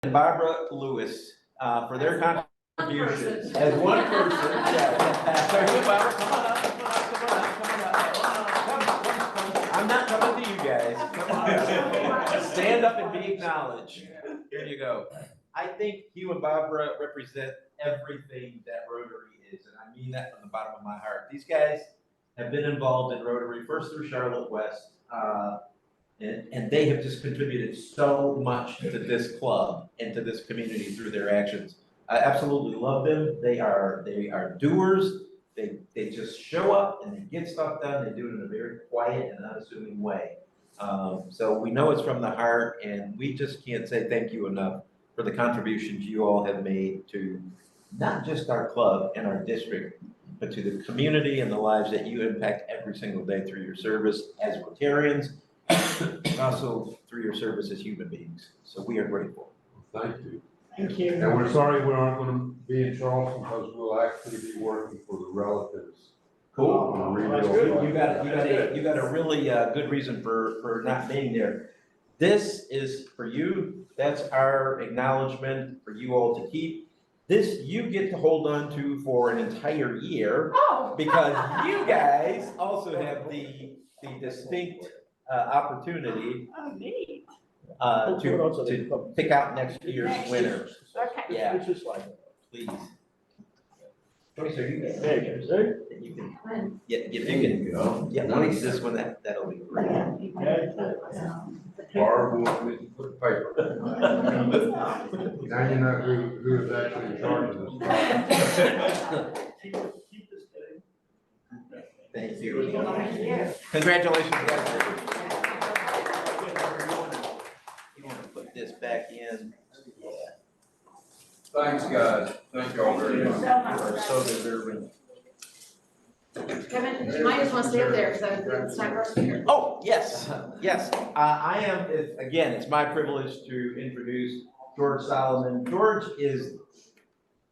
and Barbara Lewis for their contributions. As one person, yeah. So you, Barbara, come on up, come on up, come on up, come on up. Come. I'm not coming to you guys. Come on up. Stand up and be acknowledged. Here you go. I think you and Barbara represent everything that Rotary is, and I mean that from the bottom of my heart. These guys have been involved in Rotary first through Charlotte West. And they have just contributed so much to this club and to this community through their actions. I absolutely love them. They are doers. They just show up and they get stuff done. They do it in a very quiet and unassuming way. So we know it's from the heart, and we just can't say thank you enough for the contributions you all have made to not just our club and our district, but to the community and the lives that you impact every single day through your service as Rotarians, and also through your service as human beings. So we are grateful. Thank you. Thank you. And we're sorry we aren't going to be in Charleston because we'll actually be working for the relatives. Cool. That's good. You got a really good reason for not being there. This is for you. That's our acknowledgement for you all to keep. This you get to hold on to for an entire year, because you guys also have the distinct opportunity to pick out next year's winner. Okay. Yeah, please. Joyce, are you guys? There you go. You can, yeah, if you can, yeah, once this one, that'll be great. Barb wants me to put paper. Now you know who is actually in charge of this. Thank you. Congratulations, guys. You want to put this back in? Yeah. Thanks, guys. Thank you all very much. You are so deserving. Kevin, you might as well stay up there because it's time for us to hear. Oh, yes, yes. I am, again, it's my privilege to introduce George Solomon. George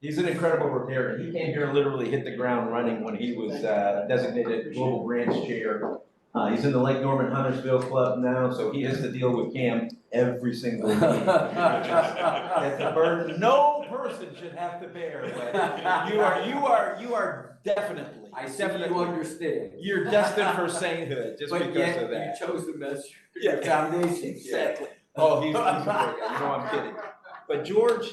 he's an incredible Rotarian. He came here, literally hit the ground running when he was designated Global Grants Chair. He's in the Lake Norman Huntersville Club now, so he has to deal with Cam every single day. It's a burden no person should have to bear, but you are definitely. I definitely understand. You're destined for sainthood just But because yet of that. you chose them as your foundation. Exactly. Oh, he's a great guy. You know I'm kidding. But George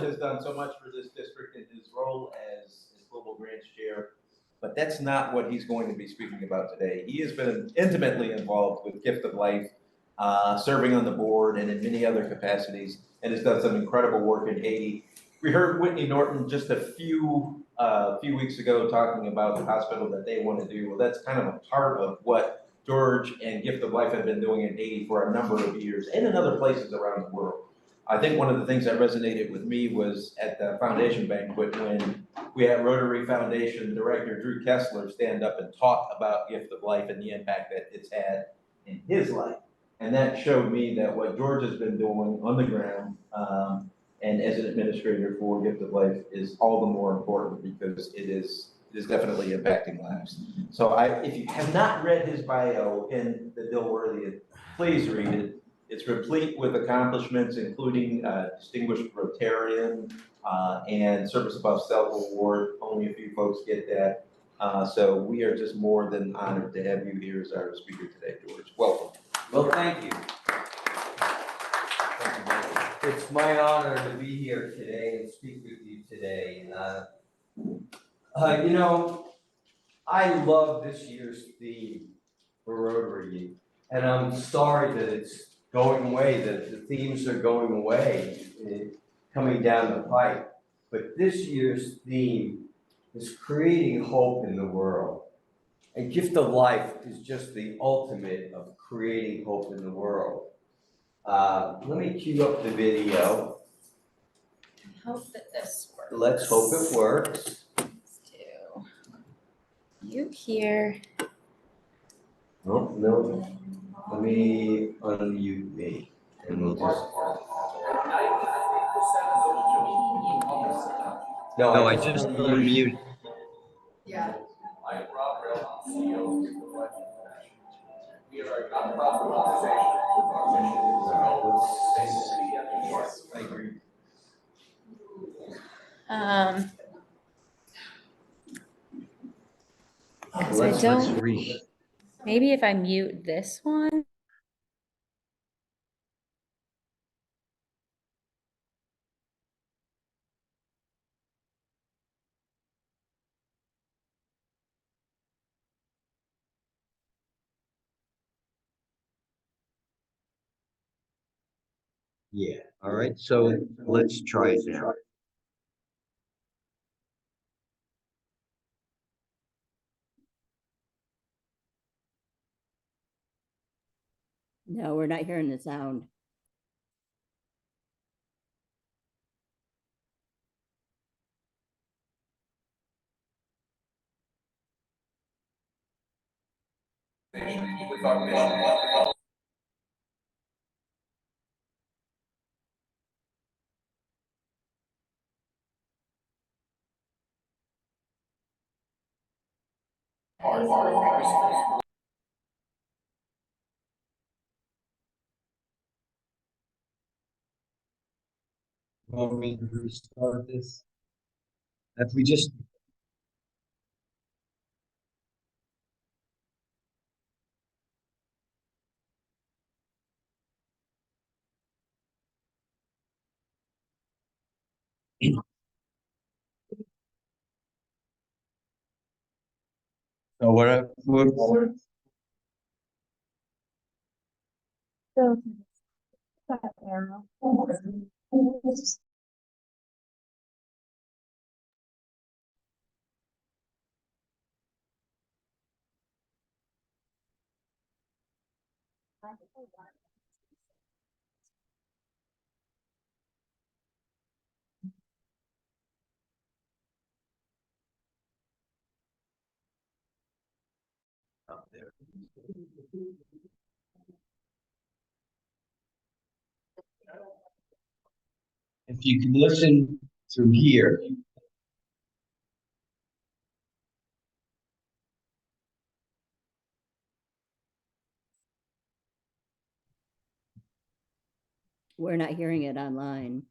has done so much for this district in his role as Global Grants Chair. But that's not what he's going to be speaking about today. He has been intimately involved with Gift of Life, serving on the board and in many other capacities, and has done some incredible work in Haiti. We heard Whitney Norton just a few weeks ago talking about the hospital that they want to do. Well, that's kind of a part of what George and Gift of Life have been doing in Haiti for a number of years and in other places around the world. I think one of the things that resonated with me was at the foundation banquet when we had Rotary Foundation Director Drew Kessler stand up and talk about Gift of Life and the impact that it's had in his life. And that showed me that what George has been doing on the ground and as an administrator for Gift of Life is all the more important because it is definitely impacting lives. So if you have not read his bio in the Dilworth, please read it. It's replete with accomplishments, including Distinguished Rotarian and Service Above Self Award. Only a few folks get that. So we are just more than honored to have you here as our speaker today, George. Welcome. Well, thank you. It's my honor to be here today and speak with you today. You know, I love this year's theme for Rotary, and I'm sorry that it's going away, that the themes are going away, coming down the pipe. But this year's theme is creating hope in the world. And Gift of Life is just the ultimate of creating hope in the world. Let me cue up the video. I hope that this works. Let's hope it works. Let's do you here. Oh, no. Let me unmute me and we'll just. No, I just unmute. Yeah. I am Rob Rail, CEO of the Life International. We are a nonprofit organization with our mission to promote safety and I agree. Um, So I Let's don't- re, maybe if I mute this one. yeah, all right, so let's try it now. No, we're not hearing the sound. With our mission. Want me to restart this? If we just. So what? Up there. If you can listen through here. We're not hearing it online.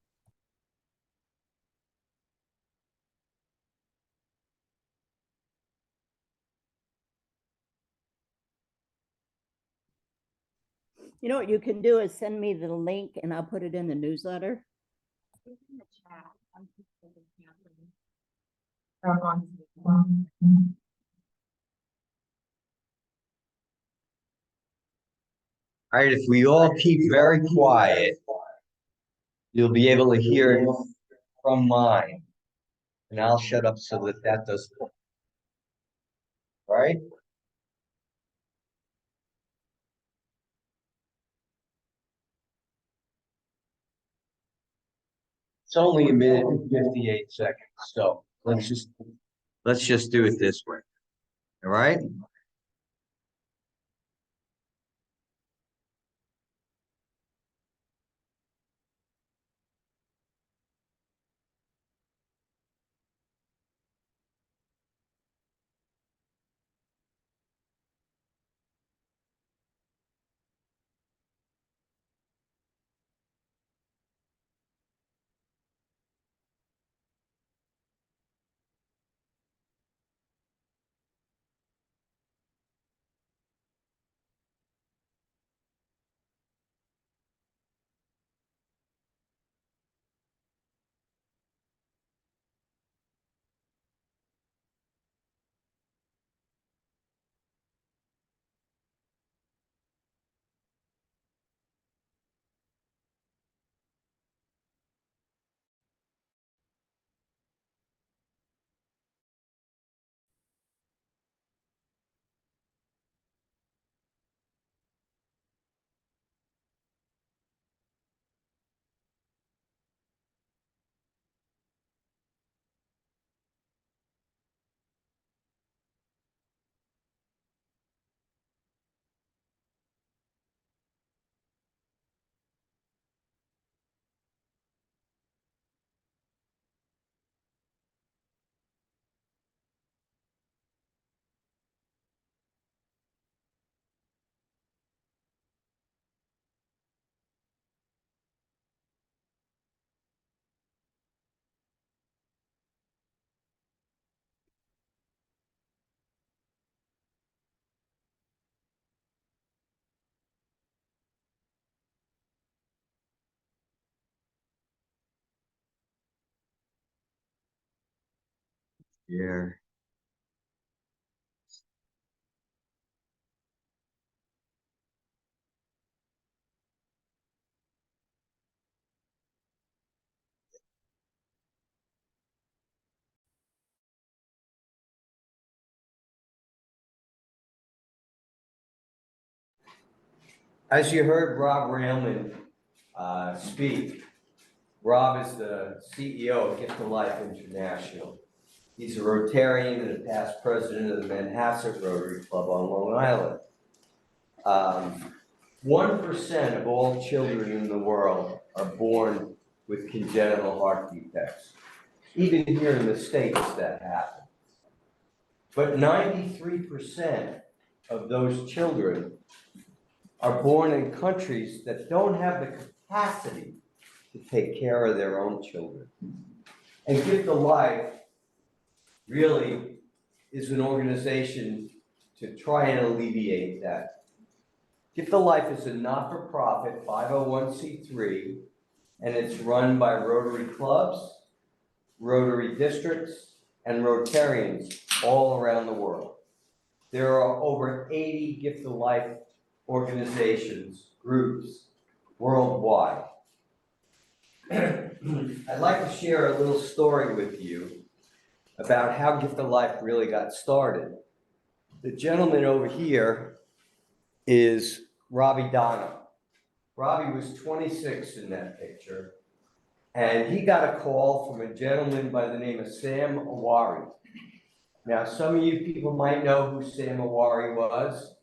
You know what you can do is send me the link and I'll put it in the newsletter. All right, if we all keep very quiet, you'll be able to hear it from mine. And I'll shut up so that that does. All right? It's only a minute and 58 seconds, so let's just do it this way. All right? here. As you heard Rob Railman speak, Rob is the CEO of Gift of Life International. He's a Rotarian and a past president of the Manhasset Rotary Club on Long Island. 1% of all children in the world are born with congenital heart defects. Even here in the States, that happens. But 93% of those children are born in countries that don't have the capacity to take care of their own children. And Gift of Life really is an organization to try and alleviate that. Gift of Life is a not-for-profit 501c3, and it's run by Rotary clubs, Rotary districts, and Rotarians all around the world. There are over 80 Gift of Life organizations, groups, worldwide. I'd like to share a little story with you about how Gift of Life really got started. The gentleman over here is Robbie Donna. Robbie was 26 in that picture, and he got a call from a gentleman by the name of Sam Awari. Now, some of you people might know who Sam Awari was.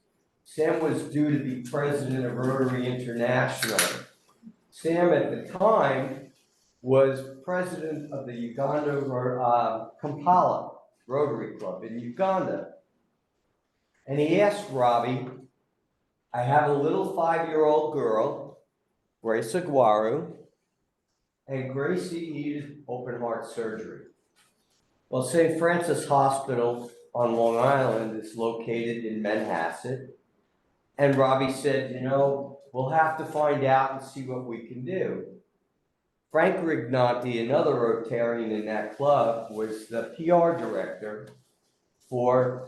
Sam was due to be president of Rotary International. Sam, at the time, was president of the Uganda Kampala Rotary Club in Uganda. And he asked Robbie, I have a little 5-year-old girl, Grace Agwaru, and Gracie needed open heart surgery. Well, St. Francis Hospital on Long Island is located in Manhasset. And Robbie said, you know, we'll have to find out and see what we can do. Frank Rignanti, another Rotarian in that club, was the PR director for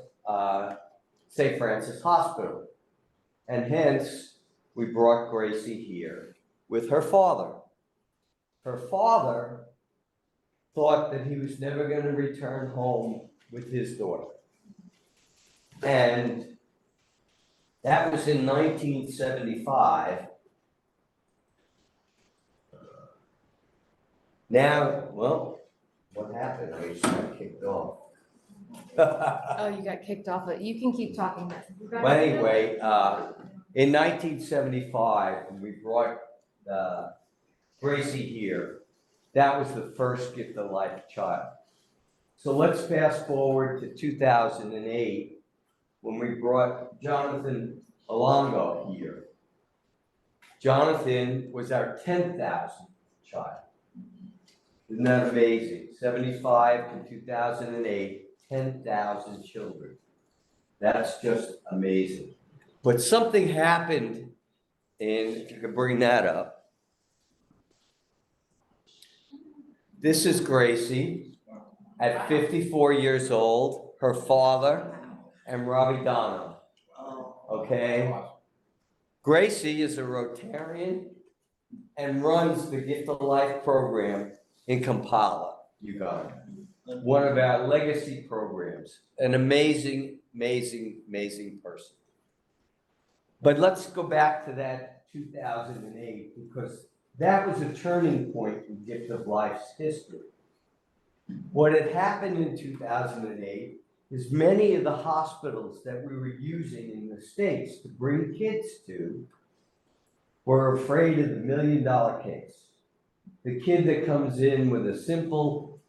St. Francis Hospital. And hence, we brought Gracie here with her father. Her father thought that he was never going to return home with his daughter. And that was in 1975. Now, well, what happened? I just got kicked off. Oh, you got kicked off, but you can keep talking. But anyway, in 1975, when we brought Gracie here, that was the first Gift of Life child. So let's fast forward to 2008, when we brought Jonathan Alongo here. Jonathan was our 10,000th child. Isn't that amazing? 75 to 2008, 10,000 children. That's just amazing. But something happened, and if you could bring that up. This is Gracie at 54 years old, her father, and Robbie Donna. Okay? Gracie is a Rotarian and runs the Gift of Life program in Kampala, Uganda. One of our legacy programs. An amazing, amazing, amazing person. But let's go back to that 2008, because that was a turning point in Gift of Life's history. What had happened in 2008 is many of the hospitals that we were using in the States to bring kids to were afraid of the $1 million case. The kid that comes in with a simple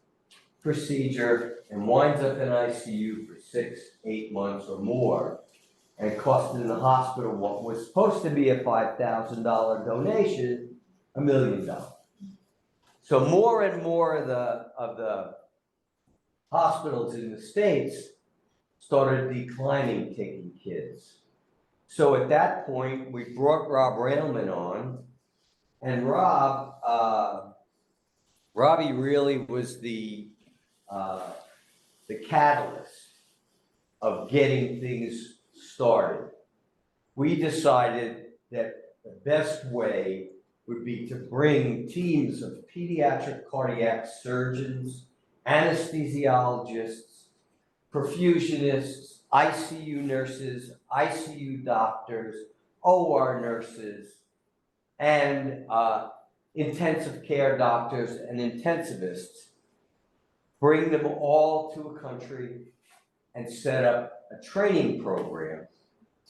procedure and winds up in ICU for 6-8 months or more, and costing the hospital what was supposed to be a $5,000 donation, $1 million. So more and more of the hospitals in the States started declining taking kids. So at that point, we brought Rob Railman on, and Robbie really was the the catalyst of getting things started. We decided that the best way would be to bring teams of pediatric cardiac surgeons, anesthesiologists, perfusionists, ICU nurses, ICU doctors, OR nurses, and intensive care doctors and intensivists, bring them all to a country and set up a training program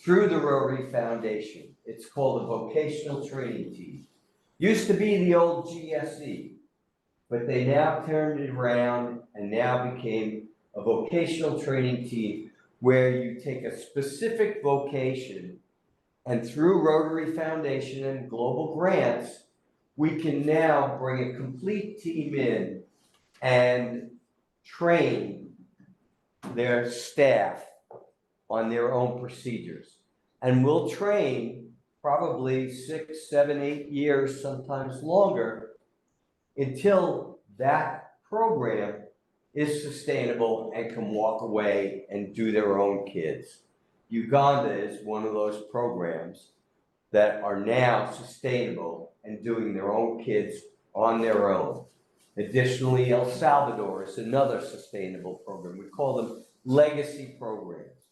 through the Rotary Foundation. It's called the Vocational Training Team. Used to be the old GSE, but they now turned it around and now became a vocational training team where you take a specific vocation, and through Rotary Foundation and global grants, we can now bring a complete team in and train their staff on their own procedures. And we'll train probably 6, 7, 8 years, sometimes longer, until that program is sustainable and can walk away and do their own kids. Uganda is one of those programs that are now sustainable and doing their own kids on their own. Additionally, El Salvador is another sustainable program. We call them legacy programs.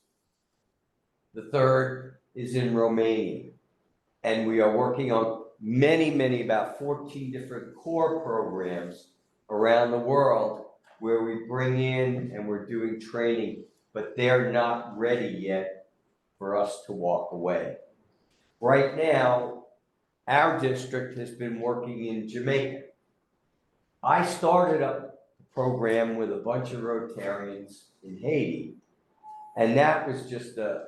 The third is in Romania. And we are working on many, about 14 different core programs around the world where we bring in and we're doing training, but they're not ready yet for us to walk away. Right now, our district has been working in Jamaica. I started a program with a bunch of Rotarians in Haiti, and that was just an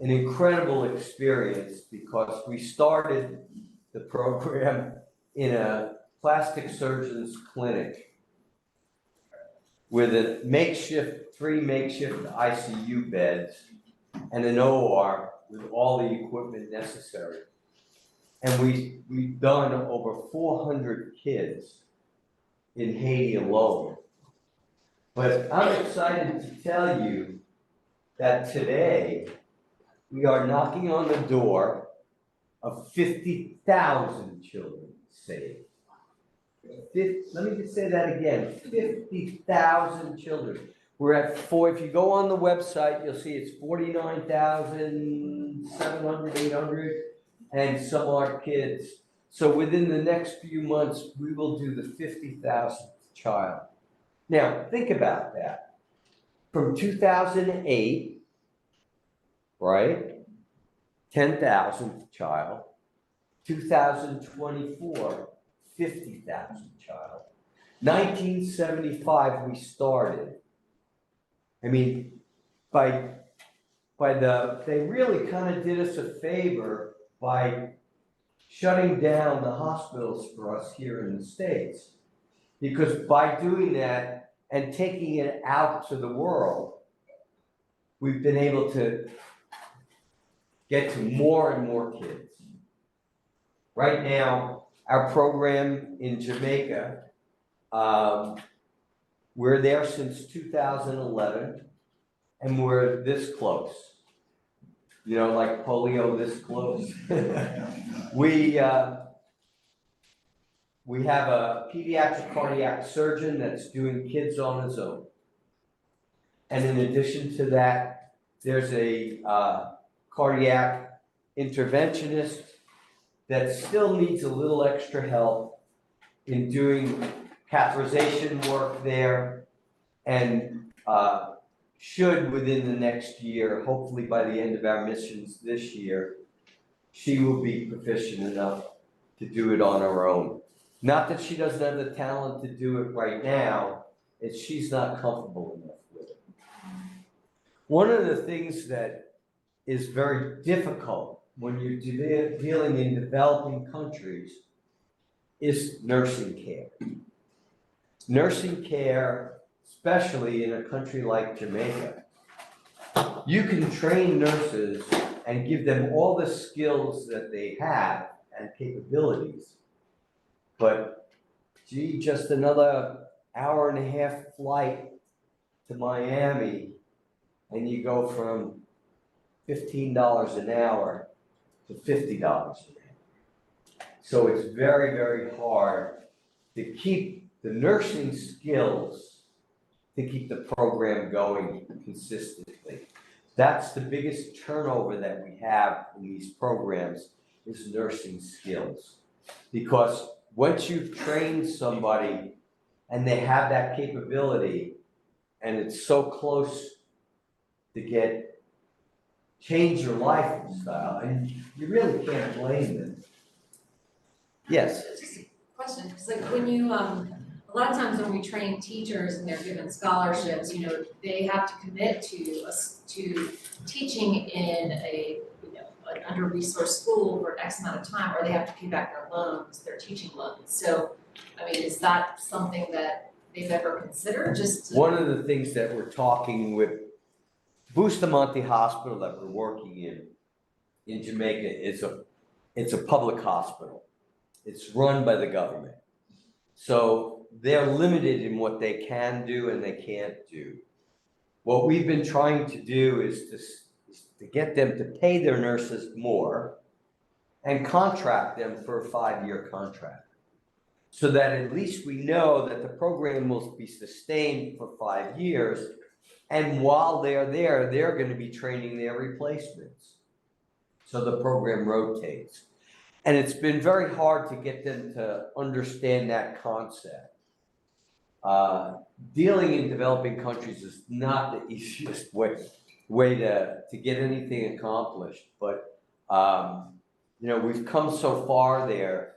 incredible experience because we started the program in a plastic surgeon's clinic with three makeshift ICU beds and an OR with all the equipment necessary. And we've done over 400 kids in Haiti alone. But I'm excited to tell you that today we are knocking on the door of 50,000 children saved. Let me just say that again, 50,000 children. We're at if you go on the website, you'll see it's 49,700, 800, and some are kids. So within the next few months, we will do the 50,000th child. Now, think about that. From 2008, right? 10,000th child. 2024, 50,000 child. 1975, we started. I mean, they really kind of did us a favor by shutting down the hospitals for us here in the States. Because by doing that and taking it out to the world, we've been able to get to more and more kids. Right now, our program in Jamaica, we're there since 2011, and we're this close. You know, like polio this close. We have a pediatric cardiac surgeon that's doing kids on his own. And in addition to that, there's a cardiac interventionist that still needs a little extra help in doing catheterization work there, and should within the next year, hopefully by the end of our missions this year, she will be proficient enough to do it on her own. Not that she doesn't have the talent to do it right now, it's she's not comfortable enough with it. One of the things that is very difficult when you're dealing in developing countries is nursing care. Nursing care, especially in a country like Jamaica, you can train nurses and give them all the skills that they have and capabilities. But gee, just another hour and a half flight to Miami and you go from $15 an hour to $50 an hour. So it's very, very hard to keep the nursing skills, to keep the program going consistently. That's the biggest turnover that we have in these programs is nursing skills. Because once you've trained somebody and they have that capability and it's so close to change your lifestyle, and you really can't blame them. Yes. Just a question, because like when you, a lot of times when we train teachers and they're given scholarships, you know, they have to commit to teaching in a, you know, an under-resourced school for X amount of time, or they have to pay back their loans, their teaching loans. So, I mean, is that something that they've ever considered, just to? One of the things that we're talking with Bustamante Hospital that we're working in Jamaica, it's a public hospital. It's run by the government. So they're limited in what they can do and they can't do. What we've been trying to do is to get them to pay their nurses more and contract them for a 5-year contract. So that at least we know that the program will be sustained for 5 years. And while they're there, they're going to be training their replacements. So the program rotates. And it's been very hard to get them to understand that concept. Dealing in developing countries is not the easiest way to get anything accomplished. But, you know, we've come so far there,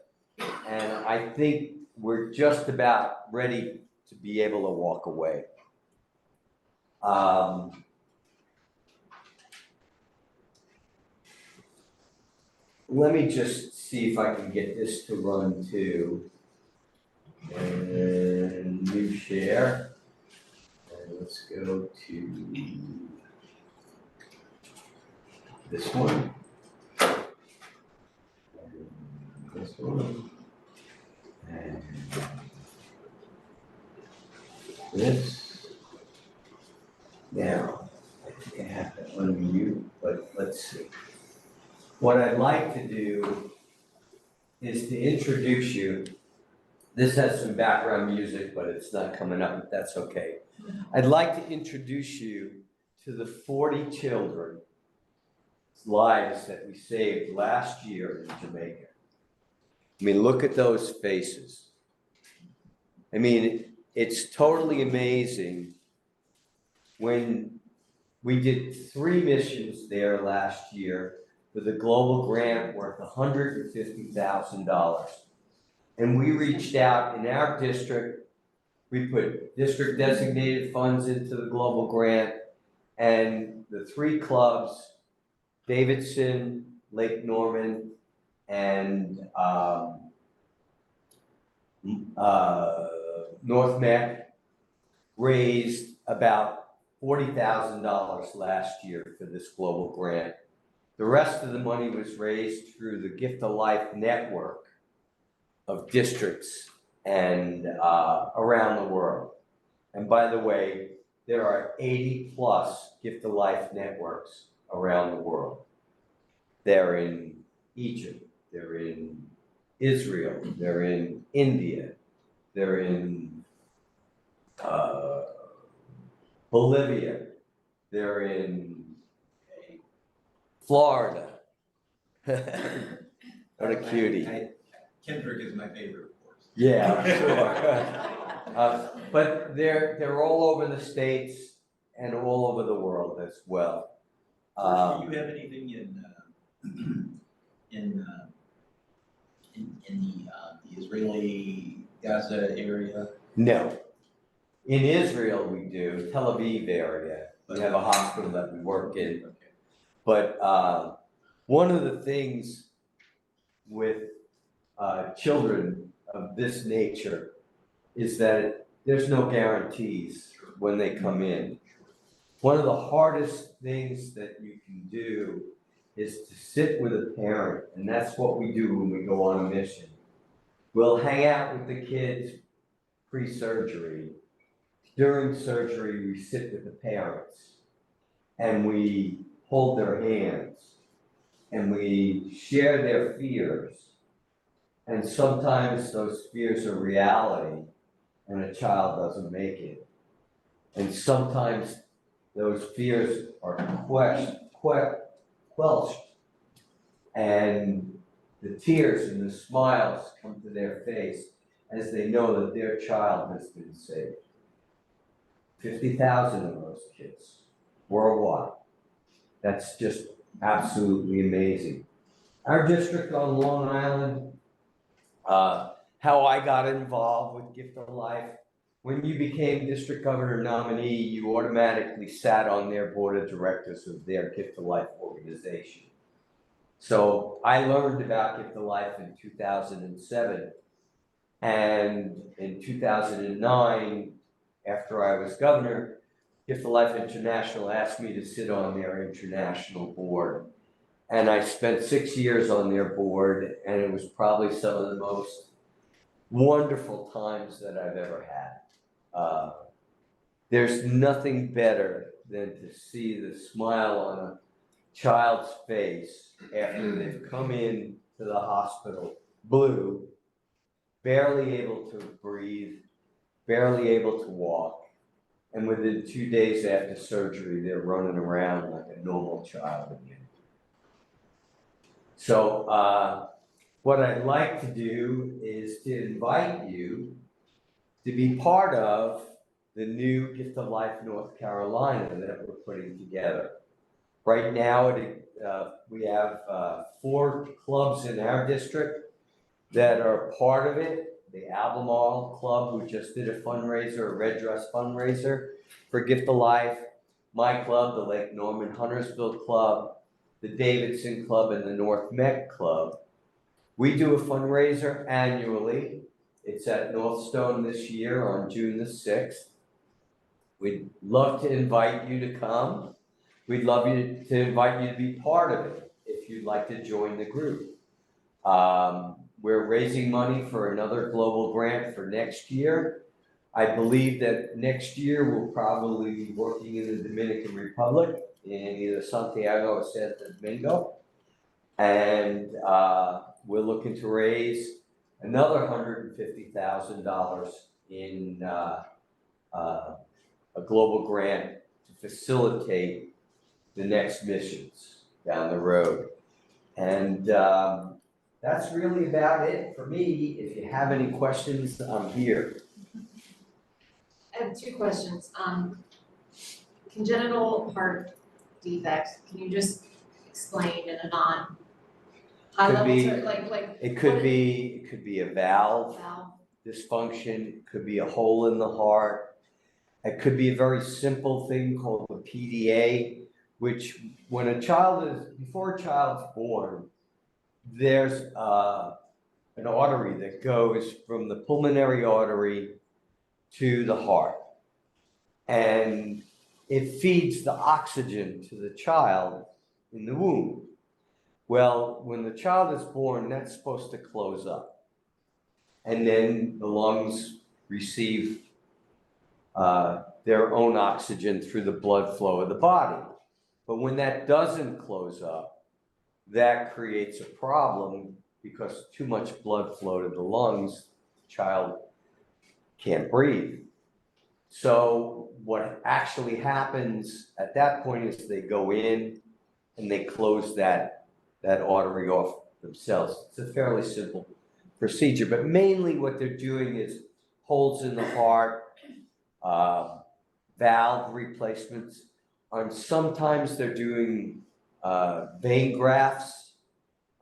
and I think we're just about ready to be able to walk away. Let me just see if I can get this to run too. And new share. And let's go to this one. And this one. And this. Now, I think I have to unmute, but let's see. What I'd like to do is to introduce you. This has some background music, but it's not coming up, but that's okay. I'd like to introduce you to the 40 children's lives that we saved last year in Jamaica. I mean, look at those faces. I mean, it's totally amazing. When we did 3 missions there last year with a global grant worth $150,000. And we reached out in our district, we put district designated funds into the global grant, and the 3 clubs, Davidson, Lake Norman, and North Mac, raised about $40,000 last year for this global grant. The rest of the money was raised through the Gift of Life network of districts and around the world. And by the way, there are 80 plus Gift of Life networks around the world. They're in Egypt, they're in Israel, they're in India, they're in Bolivia, they're in Florida. What a cutie. Kendrick is my favorite, of course. Yeah, sure. But they're all over the States and all over the world as well. Do you have anything in the Israeli Gaza area? No. In Israel we do, Tel Aviv area. We have a hospital that we work in. Okay. But one of the things with children of this nature is that there's no guarantees when they come in. One of the hardest things that you can do is to sit with a parent, and that's what we do when we go on a mission. We'll hang out with the kids pre-surgery, during surgery, we sit with the parents and we hold their hands and we share their fears. And sometimes those fears are reality and a child doesn't make it. And sometimes those fears are quelched and the tears and the smiles come to their face as they know that their child has been saved. 50,000 of those kids worldwide. That's just absolutely amazing. Our district on Long Island, how I got involved with Gift of Life, when you became district governor nominee, you automatically sat on their board of directors of their Gift of Life organization. So I learned about Gift of Life in 2007. And in 2009, after I was governor, Gift of Life International asked me to sit on their international board. And I spent 6 years on their board, and it was probably some of the most wonderful times that I've ever had. There's nothing better than to see the smile on a child's face after they've come in to the hospital, blue, barely able to breathe, barely able to walk, and within 2 days after surgery, they're running around like a normal child again. So what I'd like to do is to invite you to be part of the new Gift of Life North Carolina that we're putting together. Right now, we have 4 clubs in our district that are part of it. The Albemarle Club, who just did a fundraiser, a red dress fundraiser for Gift of Life. My club, the Lake Norman Huntersville Club, the Davidson Club, and the North Met Club. We do a fundraiser annually. It's at Northstone this year on June the 6th. We'd love to invite you to come. We'd love to invite you to be part of it if you'd like to join the group. We're raising money for another global grant for next year. I believe that next year we'll probably be working in the Dominican Republic in either Santiago or Santo Domingo. And we're looking to raise another $150,000 in a global grant to facilitate the next missions down the road. And that's really about it for me. If you have any questions, I'm here. I have 2 questions. Congenital heart defect, can you just explain in a non-high Could level be- term, like? It could be a valve Valve. dysfunction, it could be a hole in the heart. It could be a very simple thing called a PDA, which when before a child's born, there's an artery that goes from the pulmonary artery to the heart. And it feeds the oxygen to the child in the womb. Well, when the child is born, that's supposed to close up. And then the lungs receive their own oxygen through the blood flow of the body. But when that doesn't close up, that creates a problem because too much blood flow to the lungs, the child can't breathe. So what actually happens at that point is they go in and they close that artery off themselves. It's a fairly simple procedure, but mainly what they're doing is holes in the heart, valve replacements, and sometimes they're doing vein grafts.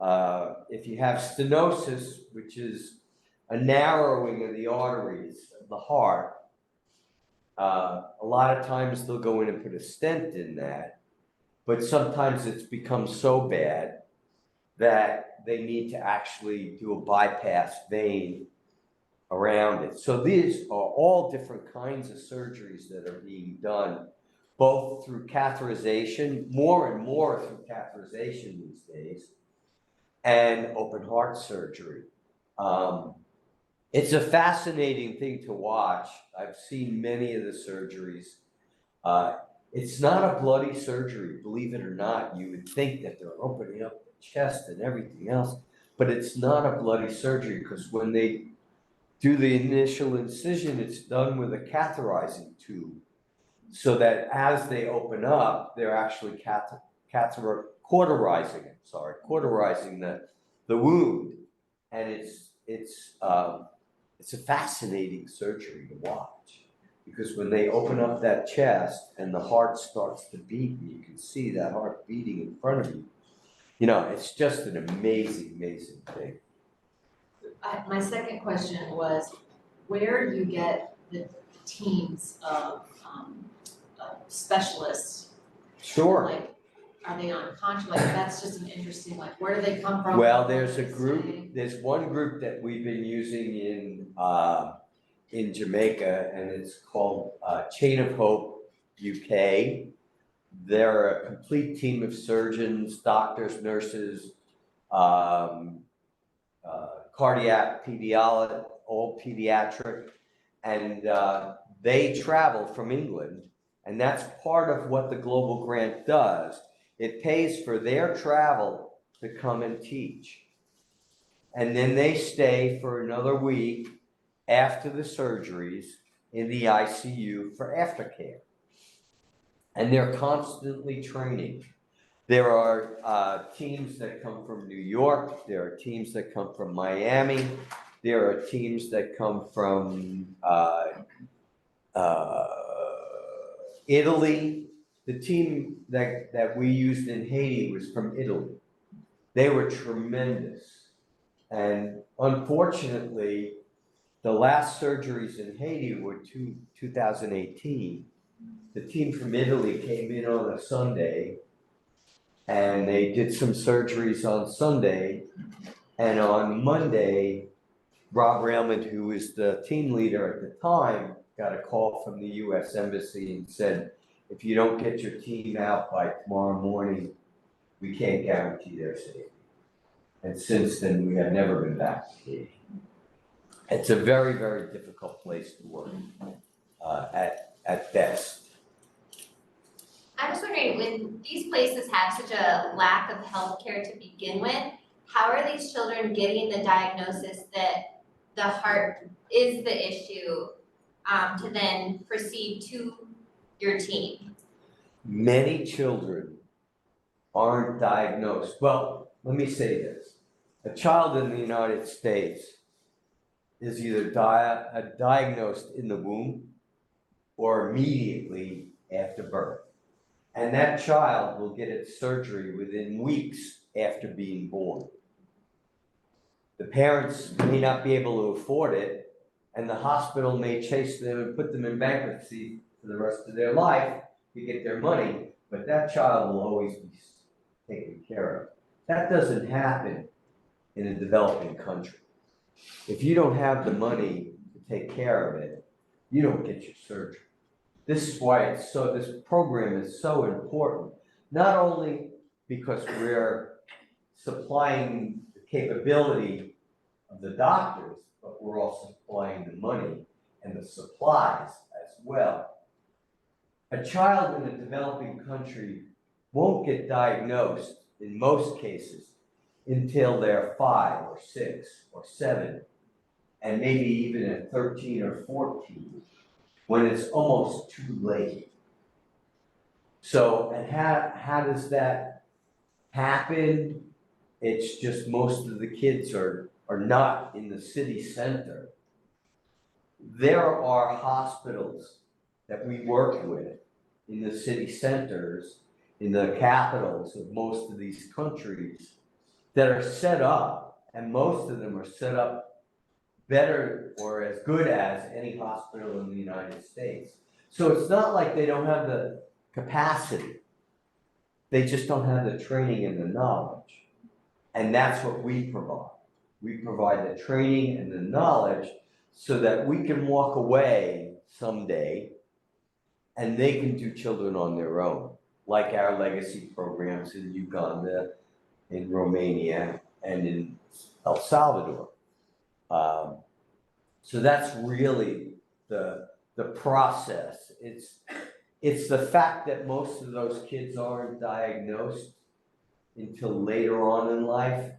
If you have stenosis, which is a narrowing of the arteries of the heart, a lot of times they'll go in and put a stent in that, but sometimes it's become so bad that they need to actually do a bypass vein around it. So these are all different kinds of surgeries that are being done, both through catheterization, more and more through catheterization these days, and open heart surgery. It's a fascinating thing to watch. I've seen many of the surgeries. It's not a bloody surgery, believe it or not. You would think that they're opening up the chest and everything else, but it's not a bloody surgery because when they do the initial incision, it's done with a catheterizing tube. So that as they open up, they're actually cauterizing the wound. And it's a fascinating surgery to watch. Because when they open up that chest and the heart starts to beat, and you can see that heart beating in front of you, you know, it's just an amazing, amazing thing. My second question was, where do you get the teams of specialists? Sure. Like, are they on contract? Like, that's just an interesting, like, where do they come from? Well, What do there's a they group, say? there's one group that we've been using in Jamaica, and it's called Chain of Hope UK. They're a complete team of surgeons, doctors, nurses, cardiac, all pediatric, and they travel from England, and that's part of what the Global Grant does. It pays for their travel to come and teach. And then they stay for another week after the surgeries in the ICU for aftercare. And they're constantly training. There are teams that come from New York. There are teams that come from Miami. There are teams that come from Italy. The team that we used in Haiti was from Italy. They were tremendous. And unfortunately, the last surgeries in Haiti were 2018. The team from Italy came in on a Sunday, and they did some surgeries on Sunday. And on Monday, Rob Railman, who was the team leader at the time, got a call from the US Embassy and said, if you don't get your team out by tomorrow morning, we can't guarantee their safety. And since then, we have never been back to Haiti. It's a very, very difficult place to work at best. I'm just wondering, when these places have such a lack of healthcare to begin with, how are these children getting the diagnosis that the heart is the issue to then proceed to your team? Many children aren't diagnosed. Well, let me say this. A child in the United States is either diagnosed in the womb or immediately after birth. And that child will get its surgery within weeks after being born. The parents may not be able to afford it, and the hospital may chase them and put them in bankruptcy for the rest of their life to get their money, but that child will always be taken care of. That doesn't happen in a developing country. If you don't have the money to take care of it, you don't get your surgery. This is why this program is so important, not only because we're supplying the capability of the doctors, but we're also supplying the money and the supplies as well. A child in a developing country won't get diagnosed in most cases until they're 5 or 6 or 7, and maybe even at 13 or 14, when it's almost too late. So, and how does that happen? It's just most of the kids are not in the city center. There are hospitals that we work with in the city centers, in the capitals of most of these countries, that are set up, and most of them are set up better or as good as any hospital in the United States. So it's not like they don't have the capacity. They just don't have the training and the knowledge. And that's what we provide. We provide the training and the knowledge so that we can walk away someday and they can do children on their own, like our legacy programs in Uganda, in Romania, and in El Salvador. So that's really the process. It's the fact that most of those kids aren't diagnosed until later on in life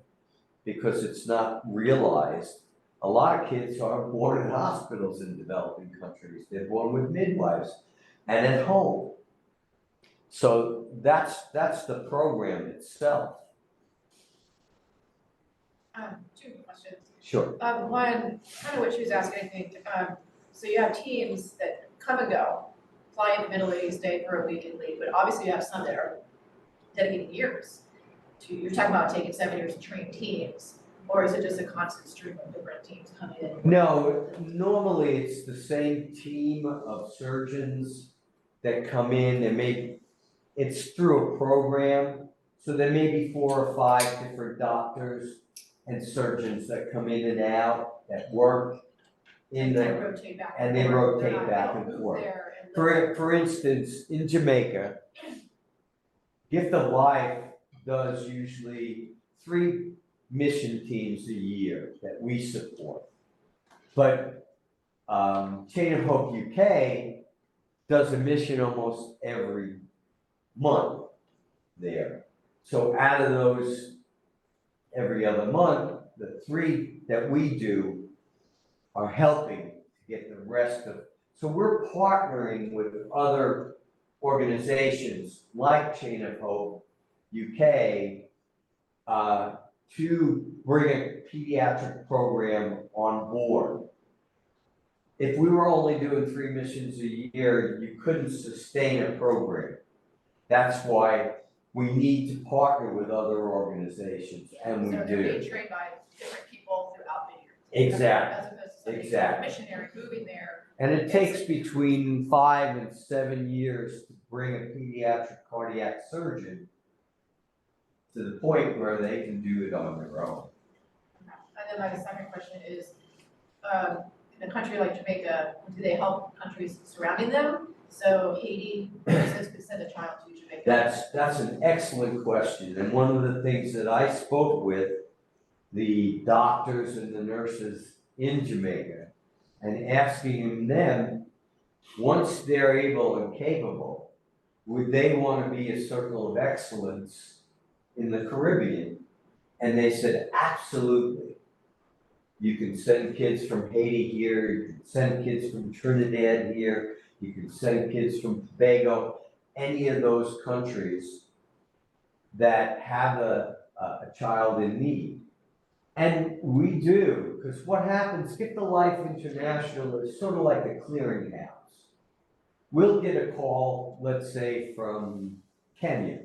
because it's not realized. A lot of kids are born in hospitals in developing countries. They're born with midwives and at home. So that's the program itself. Two questions. Sure. One, kind of what she was asking, I think, so you have teams that come and go, fly in the Middle East, stay for a week and leave, but obviously you have some that are dedicated years to, you're talking about taking 7 years to train teams, or is it just a constant stream of different teams coming in? No, normally it's the same team of surgeons that come in and it's through a program, so there may be 4 or 5 different doctors and surgeons that come in and out that work in They the, rotate back and they forth. They're rotate not- back they and don't move forth. there and live For instance, in Jamaica, Gift of Life does usually 3 mission teams a year that we support. But Chain of Hope UK does a mission almost every month there. So out of those every other month, the 3 that we do are helping to get the rest of. So we're partnering with other organizations like Chain of Hope UK to bring a pediatric program on board. If we were only doing 3 missions a year, you couldn't sustain a program. That's why we need to partner with other organizations, and we So they're being do. trained by different people throughout the year. Exactly, As opposed to somebody, exactly. a missionary moving there. And it takes between 5 and 7 years to bring a pediatric cardiac surgeon to the point where they can do it on their own. And then my second question is, in a country like Jamaica, do they help countries surrounding them? So Haiti, for instance, could send a child to Jamaica. That's an excellent question, and one of the things that I spoke with the doctors and the nurses in Jamaica and asking them, once they're able and capable, would they want to be a circle of excellence in the Caribbean? And they said, absolutely. You can send kids from Haiti here, you can send kids from Trinidad here, you can send kids from Tobago, any of those countries that have a child in need. And we do, because what happens, Gift of Life International is sort of like a clearinghouse. We'll get a call, let's say, from Kenya,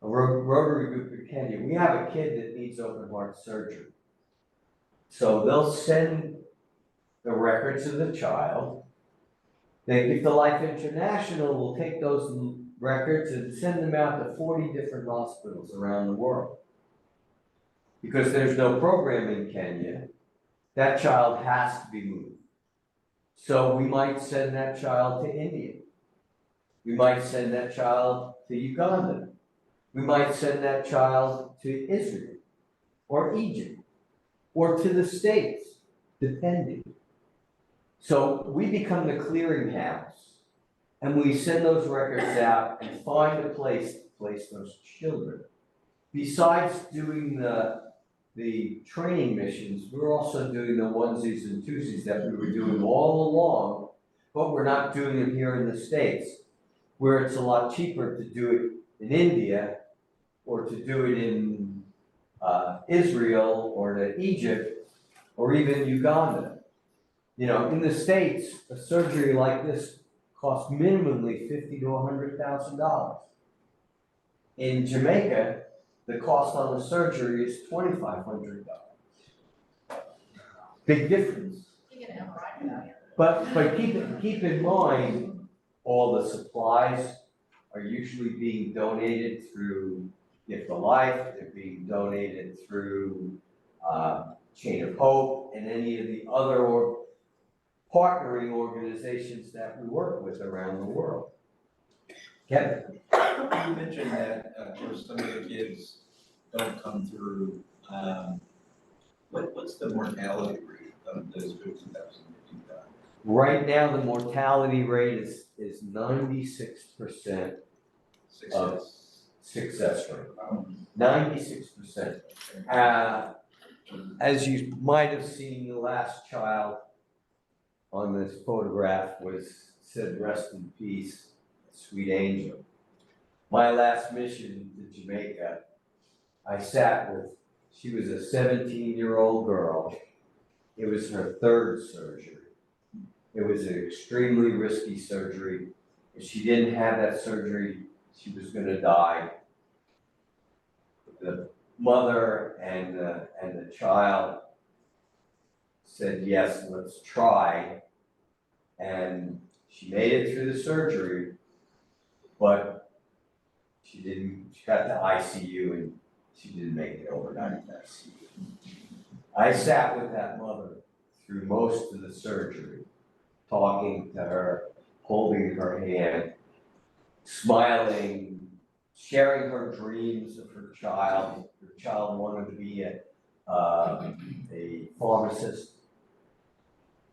a Rotary group in Kenya. We have a kid that needs open heart surgery. So they'll send the records of the child. Then Gift of Life International will take those records and send them out to 40 different hospitals around the world. Because there's no program in Kenya, that child has to be moved. So we might send that child to India. We might send that child to Uganda. We might send that child to Israel or Egypt or to the States, depending. So we become the clearinghouse and we send those records out and find a place to place those children. Besides doing the training missions, we're also doing the onesies and twosies that we were doing all along, but we're not doing them here in the States, where it's a lot cheaper to do it in India or to do it in Israel or to Egypt or even Uganda. You know, in the States, a surgery like this costs minimally $50,000 to $100,000. In Jamaica, the cost on the surgery is $2,500. Big difference. You get an MRI for that. But keep in mind, all the supplies are usually being donated through Gift of Life, they're being donated through Chain of Hope and any of the other partnering organizations that we work with around the world. Kevin? You mentioned that, of course, some of the kids don't come through. What's the mortality rate of those 15,000 that you've done? Right now, the mortality rate is 96% success rate. 96%. As you might have seen, the last child on this photograph said rest in peace, sweet angel. My last mission to Jamaica, I sat with, she was a 17-year-old girl. It was her third surgery. It was an extremely risky surgery. If she didn't have that surgery, she was gonna die. The mother and the child said, yes, let's try. And she made it through the surgery, but she got to ICU and she didn't make it overnight to ICU. I sat with that mother through most of the surgery, talking to her, holding her hand, smiling, sharing her dreams of her child. Her child wanted to be a pharmacist,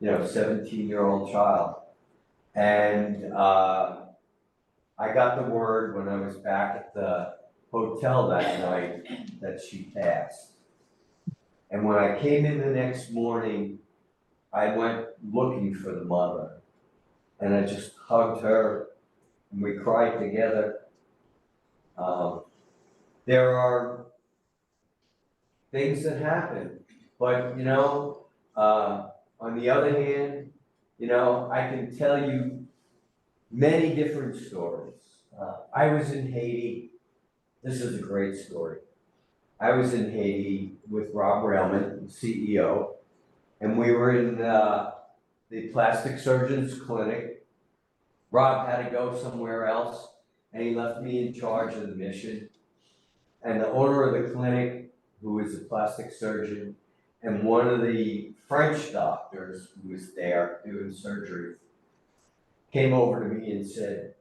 17-year-old child. And I got the word when I was back at the hotel that night that she passed. And when I came in the next morning, I went looking for the mother. And I just hugged her and we cried together. There are things that happen, but on the other hand, I can tell you many different stories. I was in Haiti. This is a great story. I was in Haiti with Rob Railman, the CEO, and we were in the plastic surgeon's clinic. Rob had to go somewhere else, and he left me in charge of the mission. And the owner of the clinic, who is a plastic surgeon, and one of the French doctors who was there doing surgery, came over to me and said,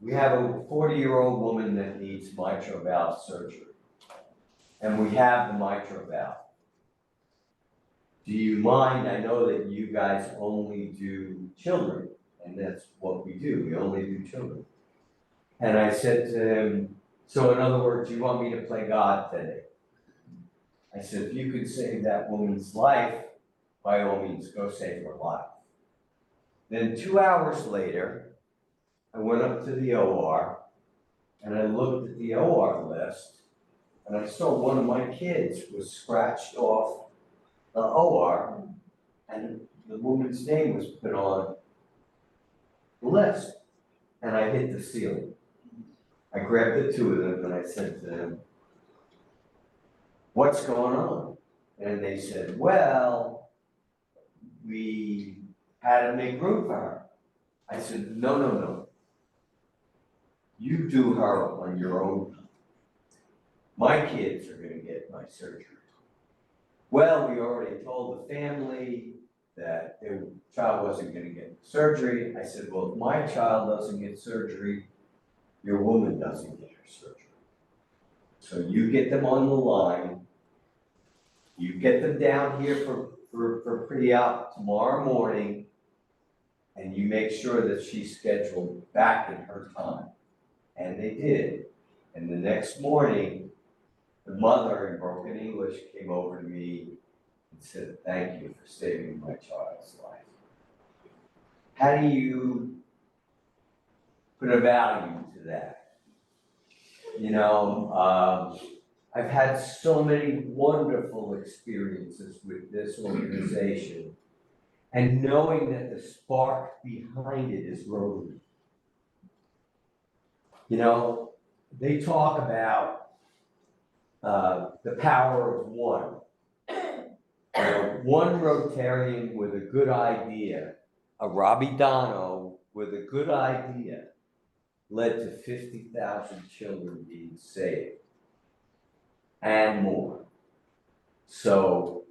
we have a 40-year-old woman that needs mitral valve surgery. And we have the mitral valve. Do you mind? I know that you guys only do children, and that's what we do. We only do children. And I said to him, so in other words, you want me to play God today? I said, if you could save that woman's life, by all means, go save her life. Then 2 hours later, I went up to the OR, and I looked at the OR list, and I saw one of my kids was scratched off the OR, and the woman's name was put on the list, and I hit the ceiling. I grabbed the two of them and I said to them, what's going on? And they said, well, we had to make room for her. I said, no. You do her on your own time. My kids are gonna get my surgery. Well, we already told the family that their child wasn't gonna get surgery. I said, well, if my child doesn't get surgery, your woman doesn't get her surgery. So you get them on the line, you get them down here for pre-op tomorrow morning, and you make sure that she's scheduled back in her time. And they did. And the next morning, the mother in broken English came over to me and said, thank you for saving my child's life. How do you put a value to that? I've had so many wonderful experiences with this organization, and knowing that the spark behind it is Rotary. They talk about the power of one. One Rotarian with a good idea, a Robbie Dono with a good idea, led to 50,000 children being saved and more. So,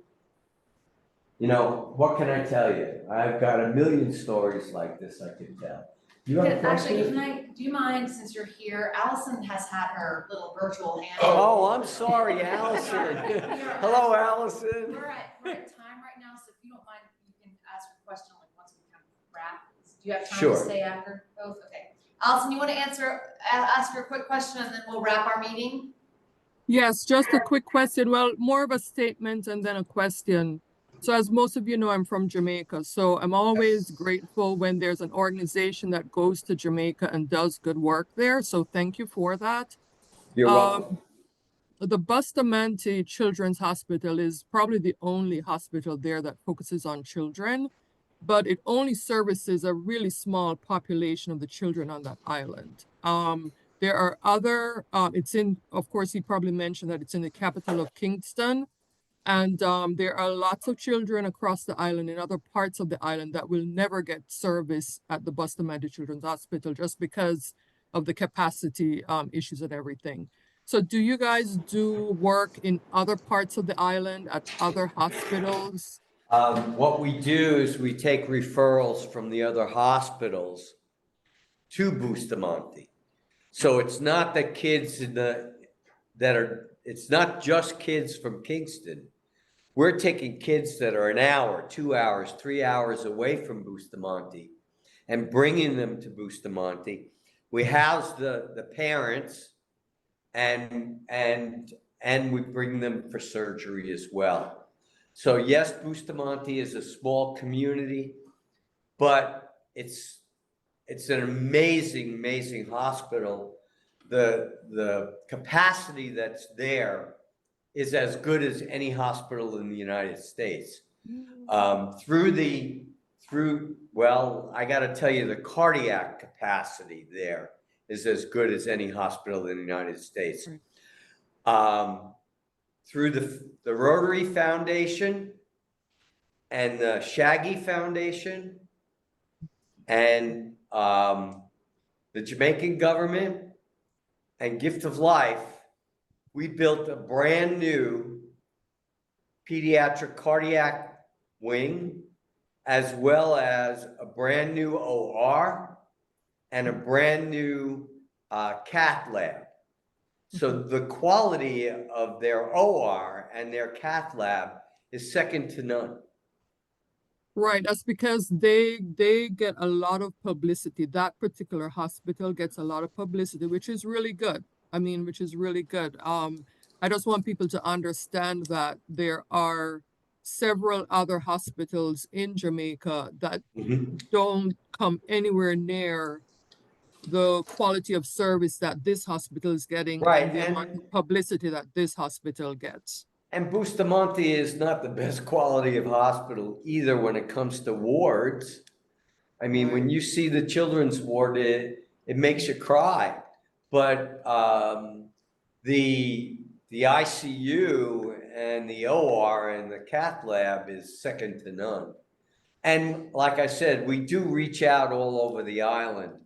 what can I tell you? I've got a million stories like this I could tell. You have a question? Actually, do you mind, since you're here, Allison has had her little virtual hand. Oh, I'm sorry, Allison. Hello, Allison. We're at time right now, so if you question, like, once we kind of wrap. Do you have time Sure. to stay after both? Okay. Allison, you want to ask her a quick question and then we'll wrap our meeting? Yes, just a quick question. Well, more of a statement and then a question. So as most of you know, I'm from Jamaica. So I'm always grateful when there's an organization that goes to Jamaica and does good work there. So thank you for that. You're welcome. The Bustamante Children's Hospital is probably the only hospital there that focuses on children, but it only services a really small population of the children on that island. There are other, of course, he probably mentioned that it's in the capital of Kingston. And there are lots of children across the island in other parts of the island that will never get service at the Bustamante Children's Hospital just because of the capacity issues and everything. So do you guys do work in other parts of the island at other hospitals? What we do is we take referrals from the other hospitals to Bustamante. So it's not the kids it's not just kids from Kingston. We're taking kids that are an hour, 2 hours, 3 hours away from Bustamante and bringing them to Bustamante. We house the parents and we bring them for surgery as well. So yes, Bustamante is a small community, but it's an amazing, amazing hospital. The capacity that's there is as good as any hospital in the United States. Well, I got to tell you, the cardiac capacity there is as good as any hospital in the United States. Through the Rotary Foundation and the Shaggy Foundation and the Jamaican government and Gift of Life, we built a brand new pediatric cardiac wing, as well as a brand new OR and a brand new cath lab. So the quality of their OR and their cath lab is second to none. Right, that's because they get a lot of publicity. That particular hospital gets a lot of publicity, which is really good. I mean, which is really good. I just want people to understand that there are several other hospitals in Jamaica that don't come anywhere near the quality of service that this hospital is getting, Right, and the amount of publicity that this hospital gets. And Bustamante is not the best quality of hospital either when it comes to wards. I mean, when you see the children's ward, it makes you cry. But the ICU and the OR and the cath lab is second to none. And like I said, we do reach out all over the island.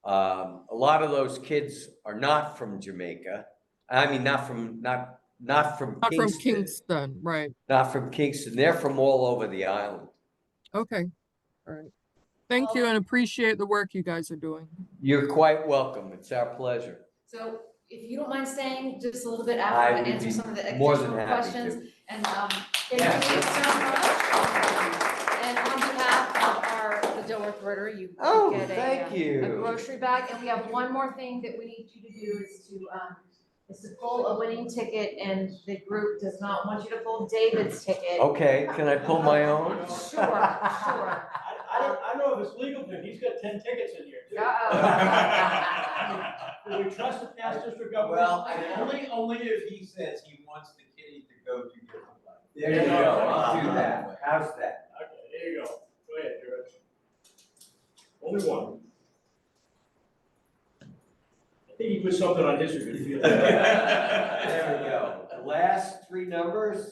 A lot of those kids are not from Jamaica. I mean, not from Kingston, right? Not from Kingston. They're from all over the island. Okay, all right. Thank you and appreciate the work you guys are doing. You're quite welcome. It's our pleasure. So if you don't mind staying just a little bit after I answer some of the additional questions. And thank you so much. And on behalf of the Dilworth Rotary, you get a grocery bag. And we have one more thing that we need you to do is to pull a winning ticket, and the group does not want you to pull David's ticket. Okay, can I pull my own? Sure. I don't know if it's legal, but he's got 10 tickets in here too. Do we trust the past district government? Well, only if he says he wants the kitty to go to different life. There you go. I'll do that. How's that? Okay, there you go. Go ahead, George. Only one. I think he put something on his certificate. There we go. The last three numbers.